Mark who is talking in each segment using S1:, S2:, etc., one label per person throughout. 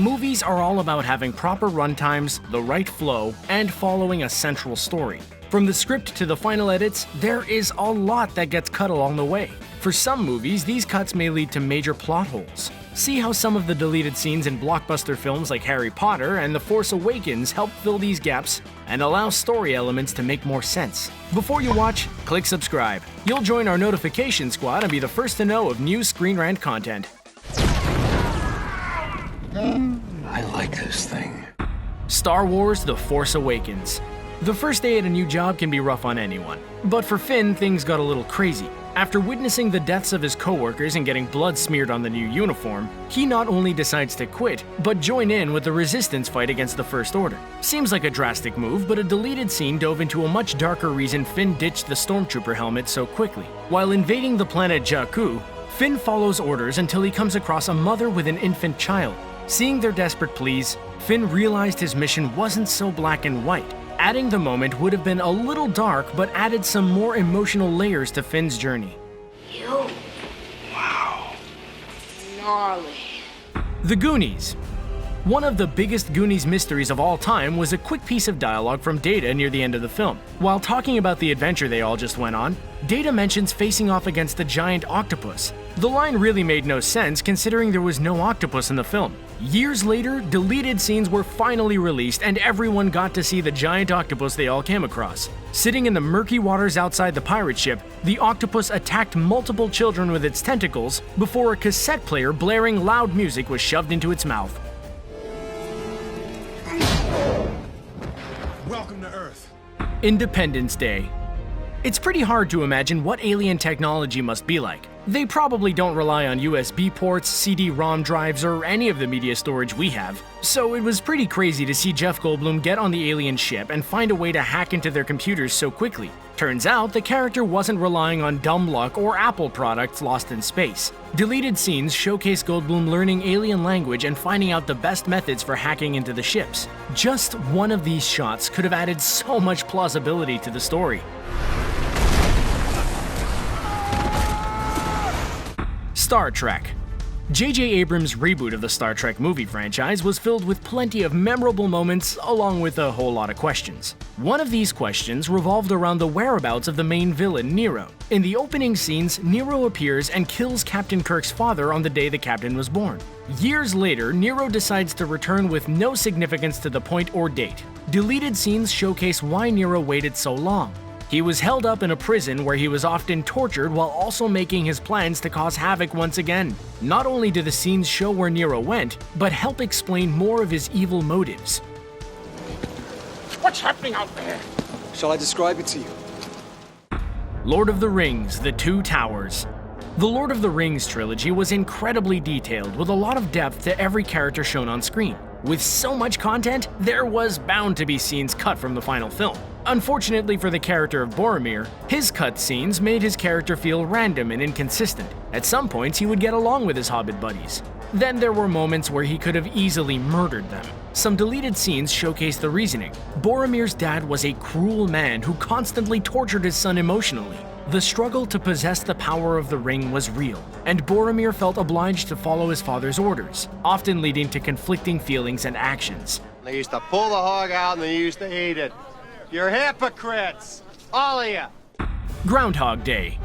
S1: Movies are all about having proper runtimes, the right flow, and following a central story. From the script to the final edits, there is a lot that gets cut along the way. For some movies, these cuts may lead to major plot holes. See how some of the deleted scenes in blockbuster films like Harry Potter and The Force Awakens help fill these gaps and allow story elements to make more sense. Before you watch, click subscribe. You'll join our notification squad and be the first to know of new ScreenRant content.
S2: I like this thing.
S1: Star Wars: The Force Awakens. The first day at a new job can be rough on anyone, but for Finn, things got a little crazy. After witnessing the deaths of his coworkers and getting blood smeared on the new uniform, he not only decides to quit, but join in with the resistance fight against the First Order. Seems like a drastic move, but a deleted scene dove into a much darker reason Finn ditched the Stormtrooper helmet so quickly. While invading the planet Jakku, Finn follows orders until he comes across a mother with an infant child. Seeing their desperate pleas, Finn realized his mission wasn't so black and white. Adding the moment would have been a little dark, but added some more emotional layers to Finn's journey.
S3: You.
S2: Wow.
S3: Gnarly.
S1: The Goonies. One of the biggest Goonies mysteries of all time was a quick piece of dialogue from Data near the end of the film. While talking about the adventure they all just went on, Data mentions facing off against the giant octopus. The line really made no sense considering there was no octopus in the film. Years later, deleted scenes were finally released and everyone got to see the giant octopus they all came across. Sitting in the murky waters outside the pirate ship, the octopus attacked multiple children with its tentacles before a cassette player blaring loud music was shoved into its mouth.
S4: Welcome to Earth.
S1: Independence Day. It's pretty hard to imagine what alien technology must be like. They probably don't rely on USB ports, CD-ROM drives, or any of the media storage we have. So it was pretty crazy to see Jeff Goldblum get on the alien ship and find a way to hack into their computers so quickly. Turns out the character wasn't relying on dumb luck or Apple products lost in space. Deleted scenes showcase Goldblum learning alien language and finding out the best methods for hacking into the ships. Just one of these shots could have added so much plausibility to the story. Star Trek. J.J. Abrams' reboot of the Star Trek movie franchise was filled with plenty of memorable moments along with a whole lot of questions. One of these questions revolved around the whereabouts of the main villain, Nero. In the opening scenes, Nero appears and kills Captain Kirk's father on the day the captain was born. Years later, Nero decides to return with no significance to the point or date. Deleted scenes showcase why Nero waited so long. He was held up in a prison where he was often tortured while also making his plans to cause havoc once again. Not only do the scenes show where Nero went, but help explain more of his evil motives.
S4: What's happening out there?
S2: Shall I describe it to you?
S1: Lord of the Rings: The Two Towers. The Lord of the Rings trilogy was incredibly detailed with a lot of depth to every character shown on screen. With so much content, there was bound to be scenes cut from the final film. Unfortunately for the character of Boromir, his cut scenes made his character feel random and inconsistent. At some points, he would get along with his hobbit buddies. Then there were moments where he could have easily murdered them. Some deleted scenes showcase the reasoning. Boromir's dad was a cruel man who constantly tortured his son emotionally. The struggle to possess the power of the ring was real, and Boromir felt obliged to follow his father's orders, often leading to conflicting feelings and actions.
S5: They used to pull the hog out and they used to eat it. You're hypocrites, all of you.
S1: Groundhog Day.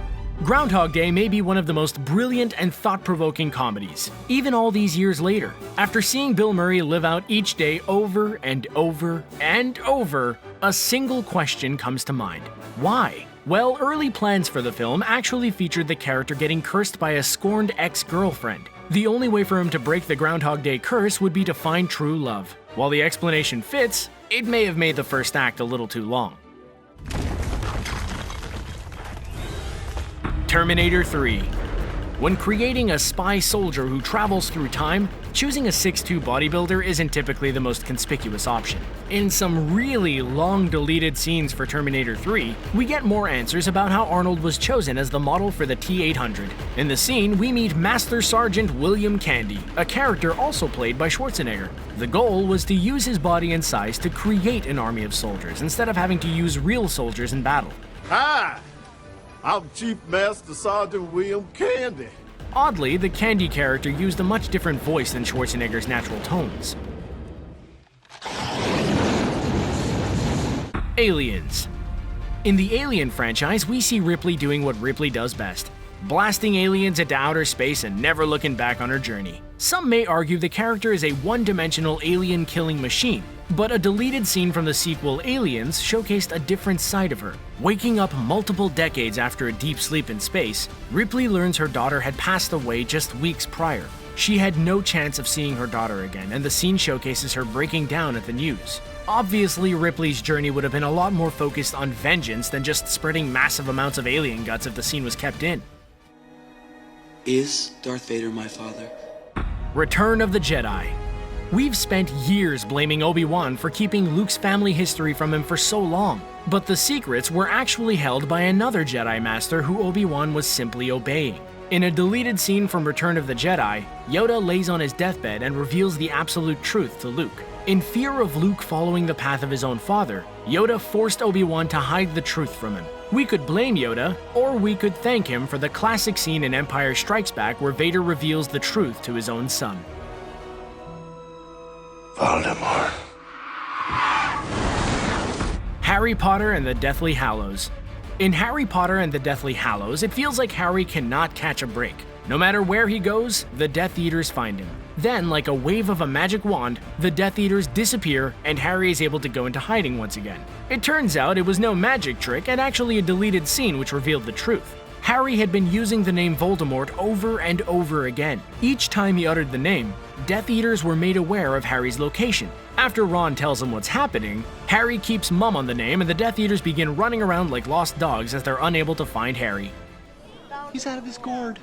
S1: Groundhog Day may be one of the most brilliant and thought-provoking comedies, even all these years later. After seeing Bill Murray live out each day over and over and over, a single question comes to mind. Why? Well, early plans for the film actually featured the character getting cursed by a scorned ex-girlfriend. The only way for him to break the Groundhog Day curse would be to find true love. While the explanation fits, it may have made the first act a little too long. Terminator 3. When creating a spy soldier who travels through time, choosing a 6'2" bodybuilder isn't typically the most conspicuous option. In some really long deleted scenes for Terminator 3, we get more answers about how Arnold was chosen as the model for the T-800. In the scene, we meet Master Sergeant William Candy, a character also played by Schwarzenegger. The goal was to use his body and size to create an army of soldiers instead of having to use real soldiers in battle.
S4: Hi, I'm Chief Master Sergeant William Candy.
S1: Oddly, the Candy character used a much different voice than Schwarzenegger's natural tones. Aliens. In the Alien franchise, we see Ripley doing what Ripley does best, blasting aliens into outer space and never looking back on her journey. Some may argue the character is a one-dimensional alien-killing machine, but a deleted scene from the sequel Aliens showcased a different side of her. Waking up multiple decades after a deep sleep in space, Ripley learns her daughter had passed away just weeks prior. She had no chance of seeing her daughter again, and the scene showcases her breaking down at the news. Obviously, Ripley's journey would have been a lot more focused on vengeance than just spreading massive amounts of alien guts if the scene was kept in.
S6: Is Darth Vader my father?
S1: Return of the Jedi. We've spent years blaming Obi-Wan for keeping Luke's family history from him for so long, but the secrets were actually held by another Jedi Master who Obi-Wan was simply obeying. In a deleted scene from Return of the Jedi, Yoda lays on his deathbed and reveals the absolute truth to Luke. In fear of Luke following the path of his own father, Yoda forced Obi-Wan to hide the truth from him. We could blame Yoda, or we could thank him for the classic scene in Empire Strikes Back where Vader reveals the truth to his own son.
S2: Voldemort.
S1: Harry Potter and the Deathly Hallows. In Harry Potter and the Deathly Hallows, it feels like Harry cannot catch a break. No matter where he goes, the Death Eaters find him. Then, like a wave of a magic wand, the Death Eaters disappear and Harry is able to go into hiding once again. It turns out it was no magic trick and actually a deleted scene which revealed the truth. Harry had been using the name Voldemort over and over again. Each time he uttered the name, Death Eaters were made aware of Harry's location. After Ron tells him what's happening, Harry keeps mum on the name and the Death Eaters begin running around like lost dogs as they're unable to find Harry.
S5: He's out of his gourd.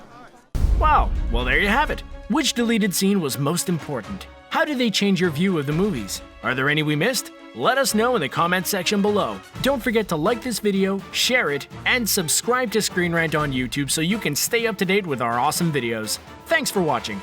S1: Wow, well there you have it. Which deleted scene was most important? How did they change your view of the movies? Are there any we missed? Let us know in the comment section below. Don't forget to like this video, share it, and subscribe to ScreenRant on YouTube so you can stay up to date with our awesome videos. Thanks for watching.